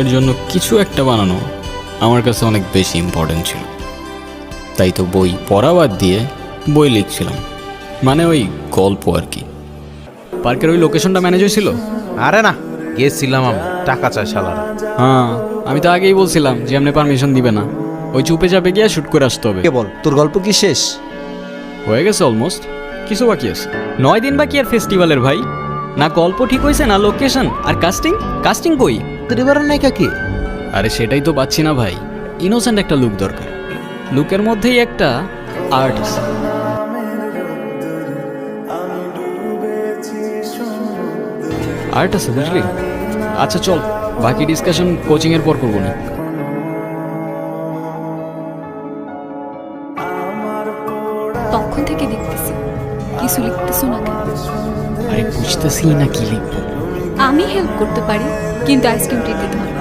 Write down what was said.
এর জন্য কিছু একটা বানানো আমার কাছে অনেক বেশি ইম্পর্টেন্ট ছিল। তাই তো বই পড়া বাদ দিয়ে বই লিখছিলাম, মানে ওই গল্প আর কি। পার্কের ওই লোকেশনটা ম্যানেজ হয়েছিল? আরে না, গেছিলাম আমি, টাকা চাই শালারা। হ্যাঁ, আমি তো আগেই বলছিলাম যে আপনি পারমিশন দিবে না, ওই চুপে চাপে গিয়ে শ্যুট করে আসতে হবে। বল, তোর গল্প কি শেষ? হয়ে গেছে অলমোস্ট, কিছু বাকি আছে। 9 দিন বাকি আর ফেস্টিভ্যালের ভাই। না গল্প ঠিক হয়েছে, না লোকেশন, আর কাস্টিং কই? তোর এবার নায়িকা কে? আরে সেটাই তো পাচ্ছি না ভাই। ইনোসেন্ট একটা লুক দরকার, লুকের মধ্যেই একটা আর্ট আছে। আর্ট আছে বুঝলি? আচ্ছা চল, বাকি ডিসকাশন কোচিংয়ের পর করবো না। তখন থেকে দেখতেছি কিছু লিখতেছো না কেন? আরে বুঝতেছি না কি লিখবো। আমি হেল্প করতে পারি, কিন্তু আইসক্রিম ট্রিট দিতে হবে।